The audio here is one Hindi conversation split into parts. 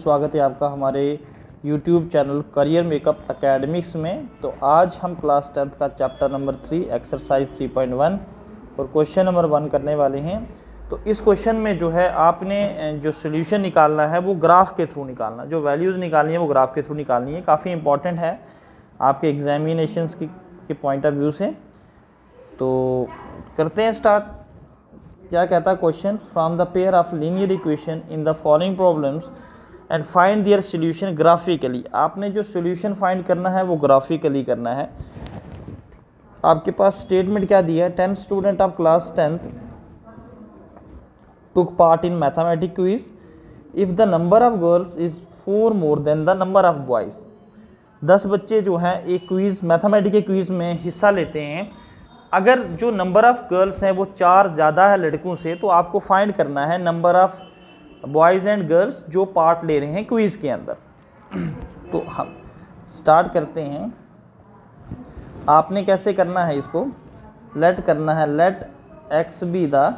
स्वागत है आपका हमारे YouTube channel career makeup academics में। तो आज हम क्लास 10th का चैप्टर नंबर 3 एक्सरसाइज 3.1 और क्वेश्चन नंबर 1 करने वाले हैं। तो इस क्वेश्चन में जो है आपने जो सोल्यूशन निकालना है वो ग्राफ के थ्रू निकालना, जो वैल्यूज़ निकालनी है वो ग्राफ के थ्रू निकालनी है। काफ़ी इंपॉर्टेंट है आपके एग्जामिनेशंस के पॉइंट ऑफ व्यू से। तो करते हैं स्टार्ट। क्या कहता है question, from the pair of linear equation in the following problems and find their solution graphically. आपने जो सॉल्यूशन फाइंड करना है वो ग्राफिकली करना है। आपके पास स्टेटमेंट क्या दिया है, 10 student of class 10th took part in mathematics quiz if the number of girls is 4 more than the number of boys। 10 बच्चे जो हैं एक क्विज़ मैथमेटिक्स के क्विज़ में हिस्सा लेते हैं। अगर जो नंबर ऑफ़ गर्ल्स हैं वो 4 ज़्यादा है लड़कों से, तो आपको फाइंड करना है number of boys and girls जो पार्ट ले रहे हैं क्विज़ के अंदर। तो हम स्टार्ट करते हैं। आपने कैसे करना है इसको, लेट करना है, let x be the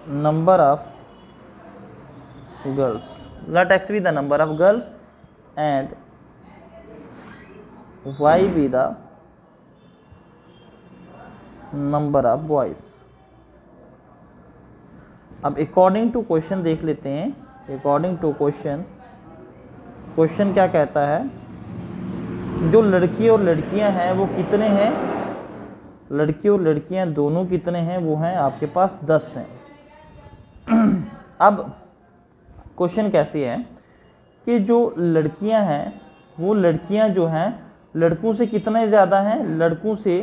number of girls, let x be the number of girls and y be the number of boys। अब अकॉर्डिंग टू क्वेश्चन देख लेते हैं। अकॉर्डिंग टू क्वेश्चन, क्वेश्चन क्या कहता है, जो लड़की और लड़कियां हैं वो कितने हैं, लड़की और लड़कियां दोनों कितने हैं, वो हैं आपके पास 10 हैं। अब क्वेश्चन कैसी है कि जो लड़कियां हैं वो लड़कियां जो हैं लड़कों से कितने ज़्यादा हैं, लड़कों से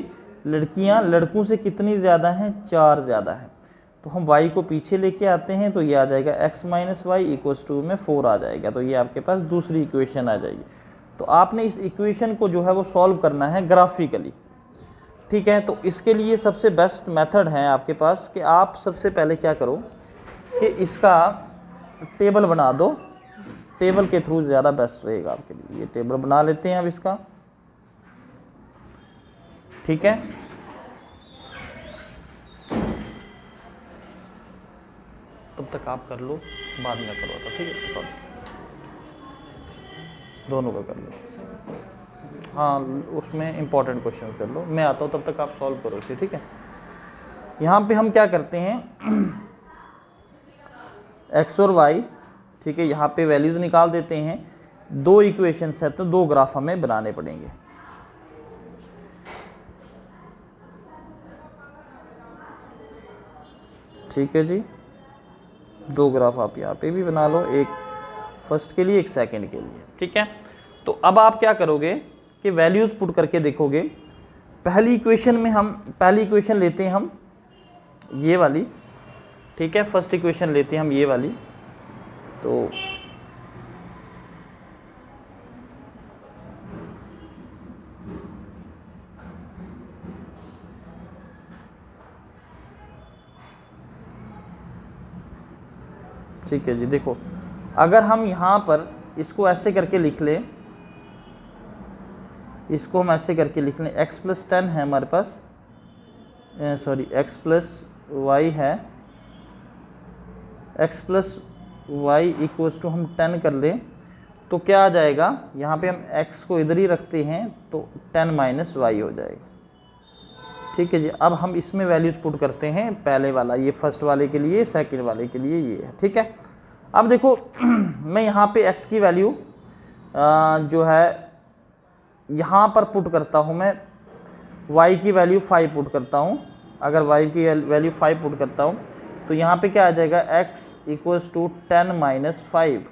लड़कियां लड़कों से कितनी ज़्यादा हैं, 4 ज़्यादा हैं। तो हम y को पीछे लेके आते हैं तो ये आ जाएगा x minus y equals two में 4 आ जाएगा। तो ये आपके पास दूसरी इक्वेशन आ जाएगी। तो आपने इस इक्वेशन को जो है वो सॉल्व करना है ग्राफिकली, ठीक है। तो इसके लिए सबसे बेस्ट मेथड है आपके पास कि आप सबसे पहले क्या करो कि इसका टेबल बना दो। टेबल के थ्रू ज़्यादा बेस्ट रहेगा आपके लिए। ये टेबल बना लेते हैं अब इसका, ठीक है। तब तक आप कर लो, बाद में करो तो ठीक है, दोनों का कर लो। हाँ, उसमें इंपॉर्टेंट क्वेश्चन कर लो, मैं आता हूँ तब तक आप सॉल्व करो इसे, ठीक है। यहाँ पे हम क्या करते हैं, एक्स और वाई, ठीक है, यहाँ पे वैल्यूज़ निकाल देते हैं। 2 इक्वेशंस है तो 2 ग्राफ हमें बनाने पड़ेंगे। ठीक है जी, 2 ग्राफ आप यहाँ पे भी बना लो, एक फर्स्ट के लिए एक सेकंड के लिए, ठीक है। तो अब आप क्या करोगे कि वैल्यूज़ पुट करके देखोगे। पहली इक्वेशन लेते हैं हम ये वाली, ठीक है। फर्स्ट इक्वेशन लेते हैं हम ये वाली। तो ठीक है जी, देखो अगर हम यहाँ पर इसको ऐसे करके लिख लें, इसको हम ऐसे करके लिख लें, x + 10 है हमारे पास, सॉरी x + y है, x + y इक्वल्स टू हम 10 कर लें तो क्या आ जाएगा, यहाँ पे हम x को इधर ही रखते हैं तो 10 माइनस वाई हो जाएगा, ठीक है जी। अब हम इसमें वैल्यूज़ पुट करते हैं, पहले वाला ये फर्स्ट वाले के लिए, सेकंड वाले के लिए ये है, ठीक है। अब देखो मैं यहाँ पे x की वैल्यू जो है यहाँ पर पुट करता हूँ, मैं y की वैल्यू 5 पुट करता हूँ। अगर y की वैल्यू 5 पुट करता हूँ तो यहाँ पे क्या आ जाएगा, x इक्वल्स टू 10 माइनस 5।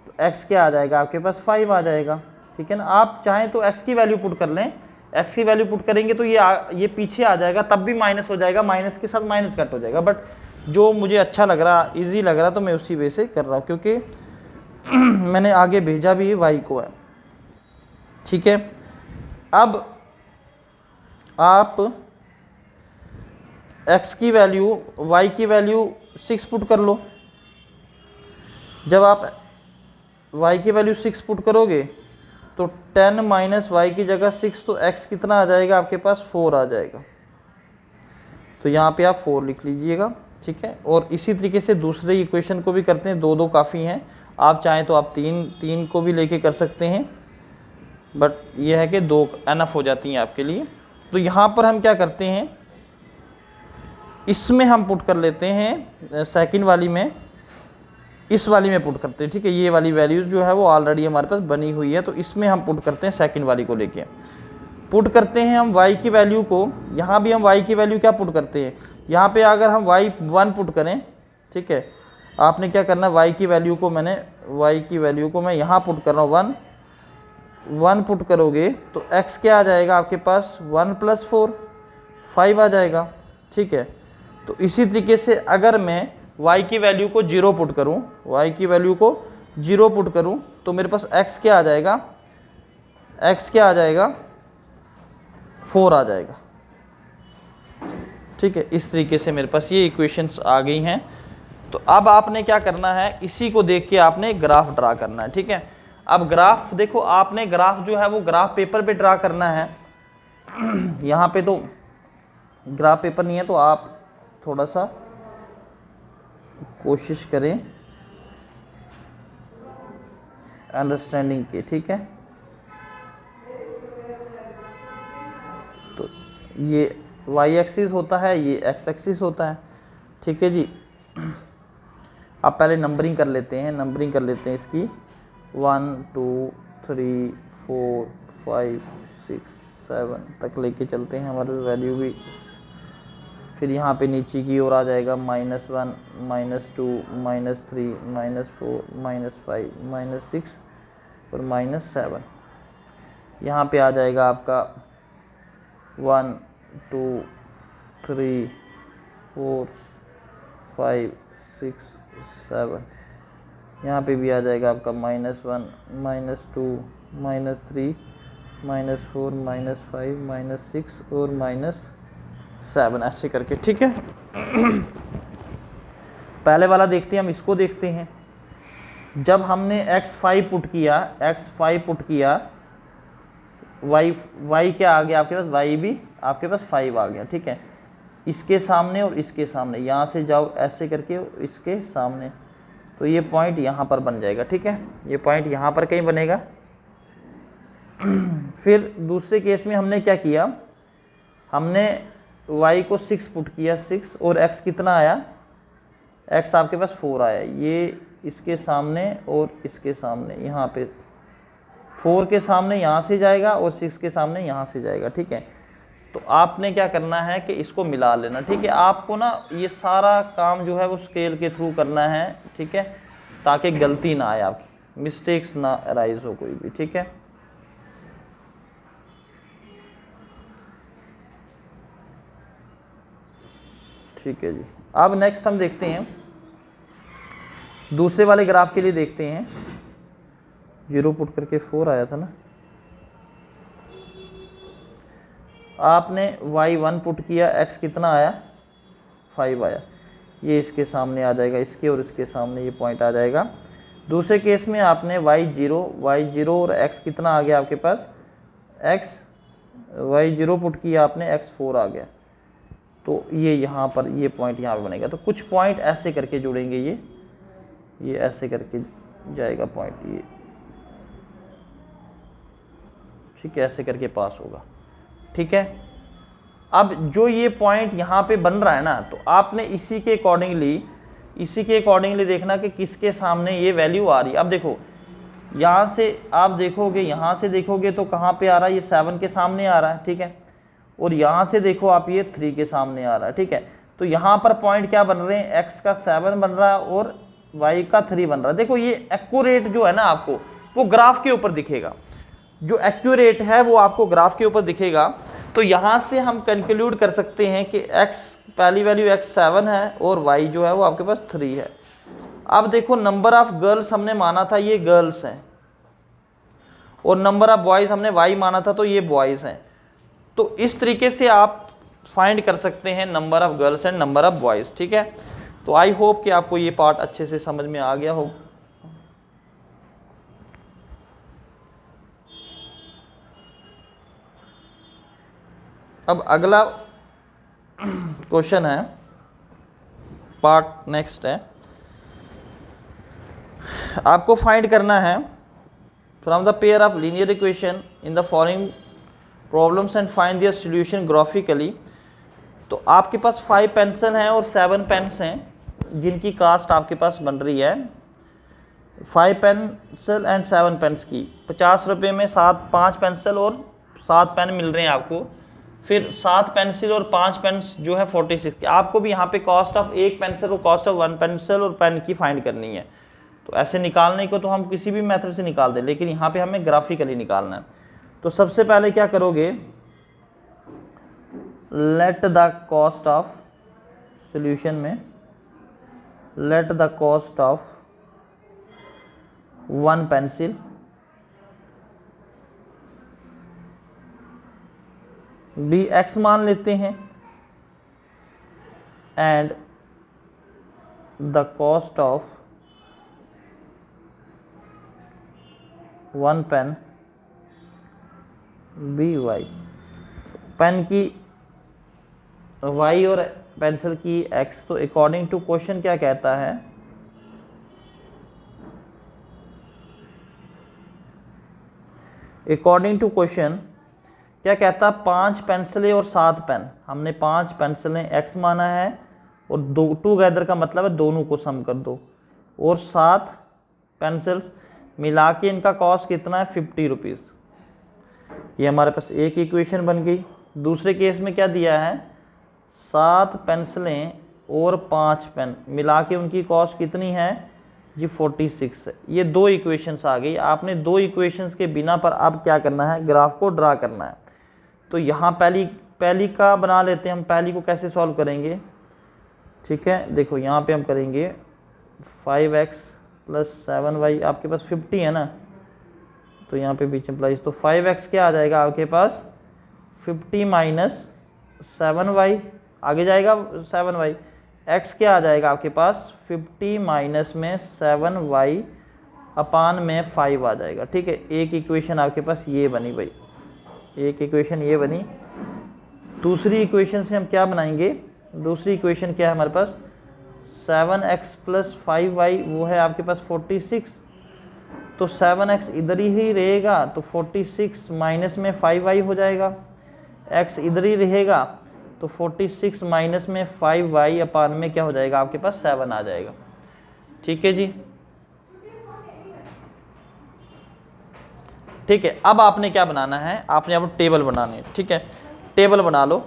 तो x क्या आ जाएगा आपके पास, 5 आ जाएगा, ठीक है ना। आप चाहें तो x की वैल्यू पुट कर लें, x की वैल्यू पुट करेंगे तो ये पीछे आ जाएगा, तब भी माइनस हो जाएगा, माइनस के साथ माइनस कट हो जाएगा। बट जो मुझे अच्छा लग रहा, ईजी लग रहा, तो मैं उसी वे से कर रहा हूँ, क्योंकि मैंने आगे भेजा भी y को है, ठीक है। अब आप x की वैल्यू, y की वैल्यू 6 पुट कर लो। जब आप y की वैल्यू 6 पुट करोगे तो 10 माइनस वाई की जगह 6, तो x कितना आ जाएगा आपके पास, 4 आ जाएगा। तो यहाँ पे आप 4 लिख लीजिएगा, ठीक है। और इसी तरीके से दूसरे इक्वेशन को भी करते हैं, 2 2 काफ़ी हैं, आप चाहें तो आप 3 3 को भी लेके कर सकते हैं, बट ये है कि 2 एनफ हो जाती हैं आपके लिए। तो यहाँ पर हम क्या करते हैं, इसमें हम पुट कर लेते हैं सेकंड वाली में, इस वाली में पुट करते हैं, ठीक है। ये वाली वैल्यूज़ जो है वो ऑलरेडी हमारे पास बनी हुई है, तो इसमें हम पुट करते हैं सेकंड वाली को लेके। पुट करते हैं हम y की वैल्यू को, यहाँ भी हम y की वैल्यू क्या पुट करते हैं, यहाँ पे अगर हम y1 पुट करें, ठीक है, आपने क्या करना है, y की वैल्यू को मैं यहाँ पुट कर रहा हूँ 1 पुट करोगे तो x क्या आ जाएगा आपके पास, 1 + 4 5 आ जाएगा, ठीक है। तो इसी तरीके से अगर मैं y की वैल्यू को 0 पुट करूँ, तो मेरे पास x क्या आ जाएगा, 4 आ जाएगा, ठीक है। इस तरीके से मेरे पास ये इक्वेशंस आ गई हैं। तो अब आपने क्या करना है, इसी को देख के आपने ग्राफ ड्रा करना है, ठीक है। अब ग्राफ देखो, आपने ग्राफ जो है वो ग्राफ पेपर पे ड्रा करना है। यहाँ पे तो ग्राफ पेपर नहीं है, तो आप थोड़ा सा कोशिश करें अंडरस्टैंडिंग की, ठीक है। तो ये y एक्सिस होता है, ये x एक्सिस होता है, ठीक है जी। आप पहले नंबरिंग कर लेते हैं इसकी 1 2 3 4 5 6 7 तक लेके चलते हैं, हमारी वैल्यू भी। फिर यहाँ पे नीचे की ओर आ जाएगा -1 -2 -3 -4 -5 -6 और -7। यहाँ पे आ जाएगा आपका 1 2 3 4 5 6 7। यहाँ पे भी आ जाएगा आपका -1 -2 -3 -4 -5 -6 और -7, ऐसे करके, ठीक है। पहले वाला देखते हैं हम, इसको देखते हैं। जब हमने x5 पुट किया, y क्या आ गया आपके पास, y भी आपके पास 5 आ गया, ठीक है। इसके सामने और इसके सामने, यहाँ से जाओ ऐसे करके इसके सामने, तो ये पॉइंट यहाँ पर बन जाएगा, ठीक है। ये पॉइंट यहाँ पर कहीं बनेगा। फिर दूसरे केस में हमने क्या किया, हमने y को 6 पुट किया, 6, और x कितना आया, x आपके पास 4 आया। ये इसके सामने और इसके सामने, यहाँ पे 4 के सामने यहाँ से जाएगा और 6 के सामने यहाँ से जाएगा, ठीक है। तो आपने क्या करना है कि इसको मिला लेना, ठीक है। आपको ना ये सारा काम जो है वो स्केल के थ्रू करना है, ठीक है, ताकि गलती ना आए, आपकी मिस्टेक्स ना अराइज हो कोई भी, ठीक है। ठीक है जी। अब नेक्स्ट हम देखते हैं, दूसरे वाले ग्राफ के लिए देखते हैं। 0 पुट करके 4 आया था ना, आपने y1 पुट किया, x कितना आया, 5 आया। ये इसके सामने आ जाएगा, इसके और इसके सामने ये पॉइंट आ जाएगा। दूसरे केस में आपने y0 और x कितना आ गया आपके पास, y0 पुट किया आपने, x 4 आ गया। तो ये यहाँ पर, ये पॉइंट यहाँ पर बनेगा। तो कुछ पॉइंट ऐसे करके जुड़ेंगे, ये ऐसे करके जाएगा पॉइंट, ये ठीक है, ऐसे करके पास होगा, ठीक है। अब जो ये पॉइंट यहाँ पे बन रहा है ना, तो आपने इसी के अकॉर्डिंगली देखना कि किसके सामने ये वैल्यू आ रही है। अब देखो, यहाँ से आप देखोगे, यहाँ से देखोगे तो कहाँ पे आ रहा है, ये 7 के सामने आ रहा है, ठीक है। और यहाँ से देखो आप, ये 3 के सामने आ रहा है, ठीक है। तो यहाँ पर पॉइंट क्या बन रहे हैं, x का 7 बन रहा है और y का 3 बन रहा है। देखो ये एक्यूरेट जो है ना, आपको वो ग्राफ के ऊपर दिखेगा, जो एक्यूरेट है वो आपको ग्राफ के ऊपर दिखेगा। तो यहाँ से हम कंक्लूड कर सकते हैं कि x, पहली वैल्यू x 7 है और y जो है वो आपके पास 3 है। अब देखो, नंबर ऑफ गर्ल्स हमने माना था, ये गर्ल्स हैं, और नंबर ऑफ बॉयज़ हमने y माना था, तो ये बॉयज़ हैं। तो इस तरीके से आप फाइंड कर सकते हैं number of girls and number of boys, ठीक है। तो आई होप कि आपको ये पार्ट अच्छे से समझ में आ गया हो। अब अगला क्वेश्चन है, पार्ट नेक्स्ट है, आपको फाइंड करना है from the pair of linear equation in the following problems and find their solution graphically. तो आपके पास 5 पेंसिल हैं और 7 पेन्स हैं जिनकी कास्ट आपके पास बन रही है 5 पेंसिल एंड 7 पेन्स की 50 रुपये में 5 पेंसिल और 7 पेन मिल रहे हैं आपको। फिर 7 पेंसिल और 5 पेन्स जो है 46 की। आपको भी यहाँ पे कॉस्ट ऑफ 1 पेंसिल और कॉस्ट ऑफ 1 पेंसिल और पेन की फाइंड करनी है। तो ऐसे निकालने को तो हम किसी भी मेथड से निकाल दें, लेकिन यहाँ पे हमें ग्राफिकली निकालना है। तो सबसे पहले क्या करोगे, let the cost of solution में let the cost of 1 pencil be x मान लेते हैं and the cost of 1 pen be y। Pen की y और पेंसिल की x। तो अकॉर्डिंग टू क्वेश्चन क्या कहता है, अकॉर्डिंग टू क्वेश्चन क्या कहता है, 5 पेंसिलें और 7 पेन। हमने 5 पेंसिलें x माना है और 2 टूगेदर का मतलब है दोनों को सम कर दो, और 7 पेंसिल्स मिला के इनका कॉस्ट कितना है 50 रुपीज़। ये हमारे पास एक इक्वेशन बन गई। दूसरे केस में क्या दिया है, 7 पेंसिलें और 5 पेन मिला के उनकी कॉस्ट कितनी है जी 46 है। ये 2 इक्वेशंस आ गई। आपने 2 इक्वेशंस के बिना पर अब क्या करना है, ग्राफ को ड्रा करना है। तो यहाँ पहली का बना लेते हैं हम। पहली को कैसे सॉल्व करेंगे, ठीक है, देखो यहाँ पे हम करेंगे 5x + 7y। आपके पास 50 है ना, तो यहाँ पे बीच में प्लस, तो 5x क्या आ जाएगा आपके पास 50 - 7y, आगे जाएगा 7y। x क्या आ जाएगा आपके पास 50 माइनस में 7y अपान में 5 आ जाएगा। ठीक है, एक इक्वेशन आपके पास ये बनी भाई, एक इक्वेशन ये बनी। दूसरी इक्वेशन से हम क्या बनाएंगे, दूसरी इक्वेशन क्या है हमारे पास, 7x + 5y, वो है आपके पास 46। तो 7x इधर ही रहेगा, तो 46 माइनस में 5y हो जाएगा। x इधर ही रहेगा, तो 46 माइनस में 5y अपान में क्या हो जाएगा आपके पास 7 आ जाएगा। ठीक है जी, ठीक है। अब आपने क्या बनाना है, आपने अब टेबल बनानी है। ठीक है, टेबल बना लो।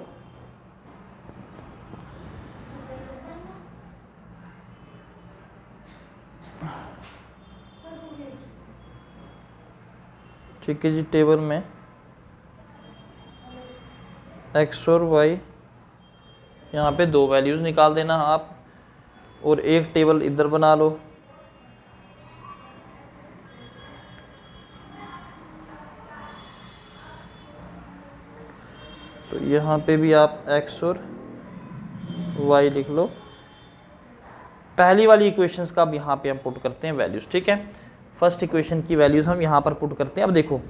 ठीक है जी, टेबल में x और y, यहाँ पे 2 वैल्यूज़ निकाल देना आप, और एक टेबल इधर बना लो। तो यहाँ पे भी आप x और y लिख लो। पहली वाली इक्वेशंस का अब यहाँ पे हम पुट करते हैं वैल्यूज़। ठीक है, फर्स्ट इक्वेशन की वैल्यूज़ हम यहाँ पर पुट करते हैं। अब देखो,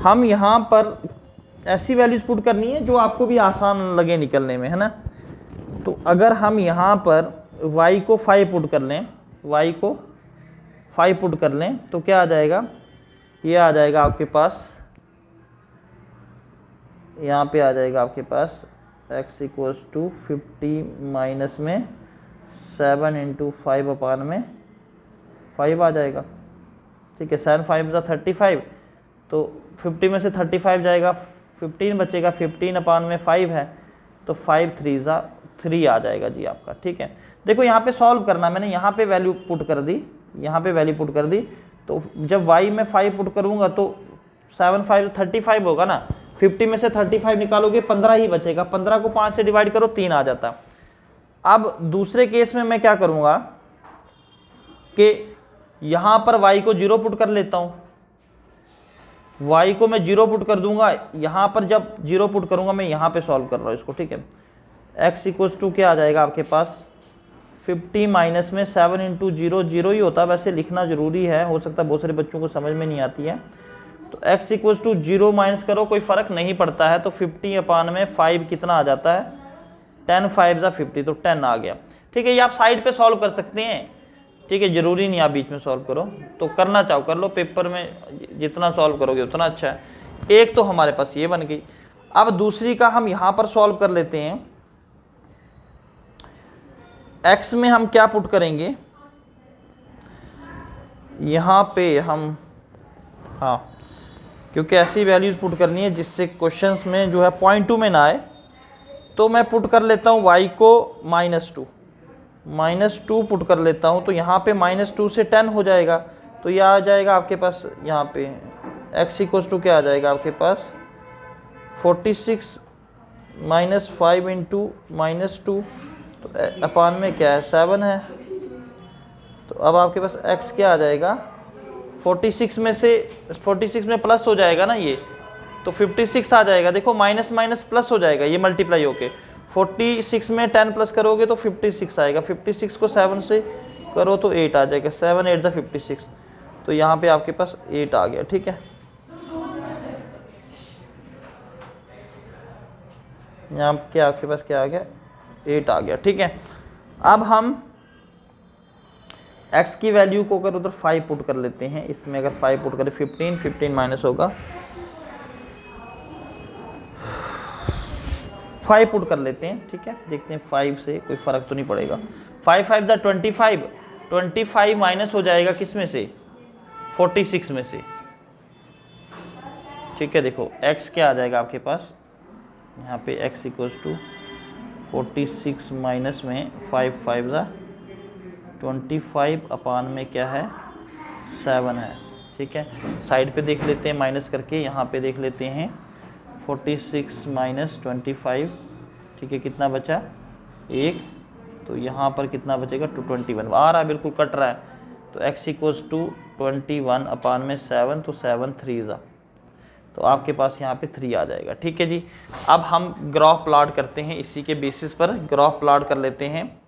हम यहाँ पर ऐसी वैल्यूज़ पुट करनी है जो आपको भी आसान लगे निकलने में, है ना। तो अगर हम यहाँ पर y को 5 पुट कर लें, y को 5 पुट कर लें, तो क्या आ जाएगा, ये आ जाएगा आपके पास, यहाँ पे आ जाएगा आपके पास x = 50 माइनस में 7 × 5 अपान में 5 आ जाएगा। ठीक है, 7 × 5 = 35, तो 50 में से 35 जाएगा, 15 बचेगा, 15 अपान में 5 है, तो 5 × 3 = 3 आ जाएगा जी आपका। ठीक है, देखो यहाँ पे सॉल्व करना, मैंने यहाँ पे वैल्यू पुट कर दी, यहाँ पे वैल्यू पुट कर दी। तो जब y में 5 पुट करूँगा तो 7 × 5 = 35 होगा ना। 50 में से 35 निकालोगे 15 ही बचेगा, 15 को 5 से डिवाइड करो 3 आ जाता। अब दूसरे केस में मैं क्या करूँगा कि यहाँ पर y को 0 पुट कर लेता हूँ, y को मैं 0 पुट कर दूंगा। यहाँ पर जब 0 पुट करूँगा, मैं यहाँ पे सॉल्व कर रहा हूँ इसको। ठीक है, x = क्या आ जाएगा आपके पास 50 माइनस में 7 × 0, 0 ही होता है, वैसे लिखना ज़रूरी है, हो सकता है बहुत सारे बच्चों को समझ में नहीं आती है। तो x = 0 माइनस करो, कोई फ़र्क नहीं पड़ता है। तो 50 अपान में 5 कितना आ जाता है, 10 × 5 = 50, तो 10 आ गया। ठीक है, ये आप साइड पे सॉल्व कर सकते हैं, ठीक है, जरूरी नहीं आप बीच में सॉल्व करो, तो करना चाहो कर लो, पेपर में जितना सॉल्व करोगे उतना अच्छा है। एक तो हमारे पास ये बन गई। अब दूसरी का हम यहां पर सॉल्व कर लेते हैं। x में हम क्या पुट करेंगे, यहां पे हम, हाँ, क्योंकि ऐसी वैल्यूज पुट करनी है जिससे क्वेश्चंस में जो है .2 में ना आए, तो मैं पुट कर लेता हूँ y को -2 पुट कर लेता हूँ, तो यहाँ पे -2 से 10 हो जाएगा, तो यह आ जाएगा आपके पास, यहाँ पे x इक्वल्स टू क्या आ जाएगा आपके पास 46 -5 इंटू -2, तो अपान में क्या है 7 है। तो अब आपके पास x क्या आ जाएगा, 46 में प्लस हो जाएगा ना ये, तो 56 आ जाएगा। देखो माइनस माइनस प्लस हो जाएगा ये मल्टीप्लाई होके, 46 में 10 प्लस करोगे तो 56 आएगा, 56 को 7 से करो तो 8 आ जाएगा, 7 8 56, तो यहाँ पे आपके पास 8 आ गया। ठीक है, यहाँ पे आपके पास क्या आ गया, 8 आ गया। ठीक है, अब हम x की वैल्यू को अगर उधर 5 पुट कर लेते हैं, इसमें अगर 5 पुट करें 15 माइनस होगा 5 पुट कर लेते हैं। ठीक है, देखते हैं 5 से कोई फ़र्क तो नहीं पड़ेगा। 5 5 25 माइनस हो जाएगा किस में से, 46 में से। ठीक है, देखो x क्या आ जाएगा आपके पास, यहाँ पे x इक्वल्स टू 46 माइनस में 5 5 25 अपान में क्या है 7 है। ठीक है, साइड पे देख लेते हैं माइनस करके, यहाँ पे देख लेते हैं 46 माइनस 25। ठीक है, कितना बचा 1, तो यहाँ पर कितना बचेगा 221 आ रहा है, बिल्कुल कट रहा है। तो x इक्वल्स टू 21 अपान में 7, तो 7 3 तो आपके पास यहाँ पे 3 आ जाएगा। ठीक है जी, अब हम ग्राफ प्लॉट करते हैं, इसी के बेसिस पर ग्राफ प्लॉट कर लेते हैं।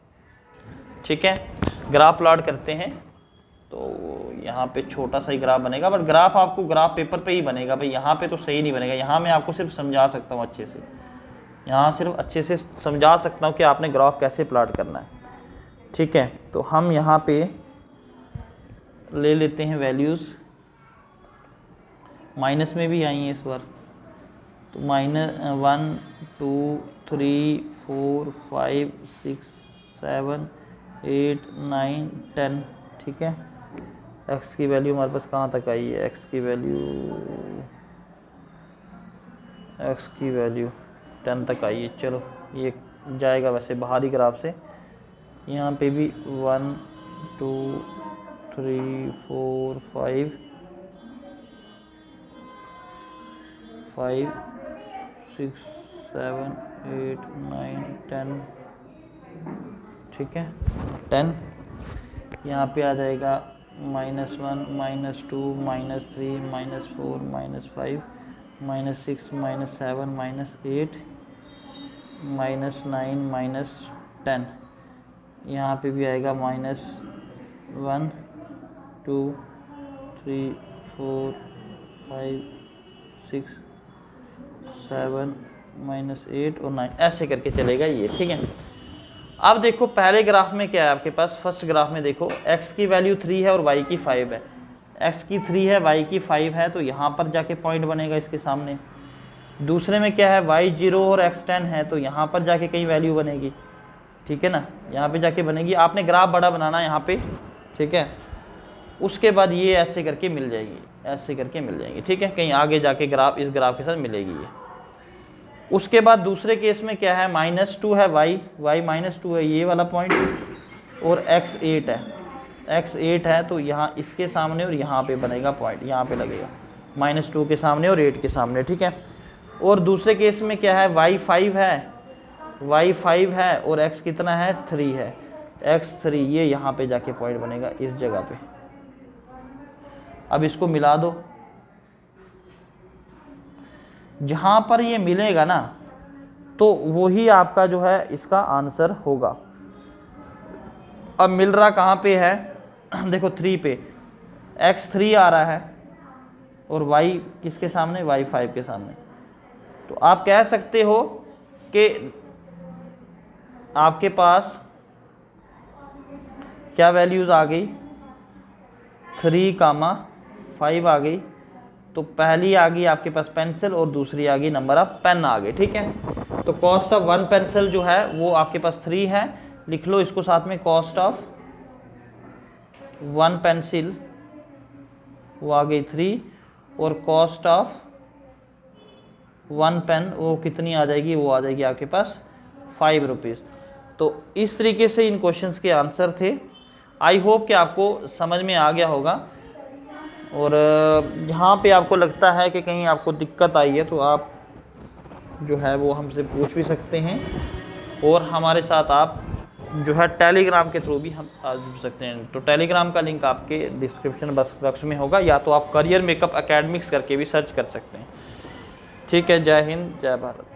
ठीक है, ग्राफ प्लॉट करते हैं, तो यहाँ पे छोटा सा ही ग्राफ बनेगा, बट ग्राफ आपको ग्राफ पेपर पे ही बनेगा भाई, यहाँ पे तो सही नहीं बनेगा। यहाँ मैं आपको सिर्फ समझा सकता हूँ अच्छे से, यहाँ सिर्फ अच्छे से समझा सकता हूँ कि आपने ग्राफ कैसे प्लॉट करना है। ठीक है, तो हम यहाँ पे ले लेते हैं वैल्यूज़, माइनस में भी आई हैं इस बार, तो -1 2 3 4 5 6 7 8 9 10। ठीक है, x की वैल्यू हमारे पास कहाँ तक आई है, x की वैल्यू 10 तक आई है। चलो ये जाएगा वैसे बाहरी ग्राफ से, यहाँ पे भी 1 2 3 4 5 6 7 8 9 10। ठीक है, 10 यहाँ पे आ जाएगा -1 -2 -3 -4 -5 -6 -7 -8 -9 -10। यहाँ पे भी आएगा -1 2 3 4 5 6 7 -8 और 9, ऐसे करके चलेगा ये। ठीक है, अब देखो पहले ग्राफ में क्या है आपके पास, फर्स्ट ग्राफ में देखो x की वैल्यू 3 है और y की 5 है, x की 3 है y की 5 है, तो यहाँ पर जाके पॉइंट बनेगा इसके सामने। दूसरे में क्या है y 0 और x 10 है, तो यहाँ पर जाके कहीं वैल्यू बनेगी। ठीक है ना, यहाँ पे जाके बनेगी, आपने ग्राफ बड़ा बनाना है यहाँ पे। ठीक है, उसके बाद ये ऐसे करके मिल जाएगी, ऐसे करके मिल जाएगी। ठीक है, कहीं आगे जाके ग्राफ इस ग्राफ के साथ मिलेगी ये। उसके बाद दूसरे केस में क्या है, -2 है y -2 है ये वाला पॉइंट, और x 8 है, x 8 है, तो यहाँ इसके सामने और यहाँ पे बनेगा पॉइंट, यहाँ पे लगेगा -2 के सामने और 8 के सामने। ठीक है, और दूसरे केस में क्या है, y 5 है और x कितना है 3 है, x 3, ये यहाँ पे जाके पॉइंट बनेगा इस जगह पे। अब इसको मिला दो, जहाँ पर ये मिलेगा ना तो वही आपका जो है इसका आंसर होगा। अब मिल रहा कहाँ पे है, देखो 3 पे, x 3 आ रहा है और y किसके सामने, y 5 के सामने। तो आप कह सकते हो कि आपके पास क्या वैल्यूज़ आ गई, 3, 5 आ गई। तो पहली आ गई आपके पास पेंसिल और दूसरी आ गई नंबर ऑफ पेन आ गए, ठीक है। तो कॉस्ट ऑफ 1 पेंसिल जो है वो आपके पास 3 है, लिख लो इसको साथ में, कॉस्ट ऑफ 1 पेंसिल वो आ गई 3, और कॉस्ट ऑफ 1 पेन वो कितनी आ जाएगी, वो आ जाएगी आपके पास 5 रुपीज़। तो इस तरीके से इन क्वेश्चंस के आंसर थे। आई होप कि आपको समझ में आ गया होगा, और यहाँ पे आपको लगता है कि कहीं आपको दिक्कत आई है तो आप जो है वो हमसे पूछ भी सकते हैं, और हमारे साथ आप जो है टेलीग्राम के थ्रू भी हम जुड़ सकते हैं। तो टेलीग्राम का लिंक आपके डिस्क्रिप्शन बॉक्स में होगा, या तो आप करियर मेकअप एकेडमिक्स करके भी सर्च कर सकते हैं। ठीक है, जय हिंद, जय भारत।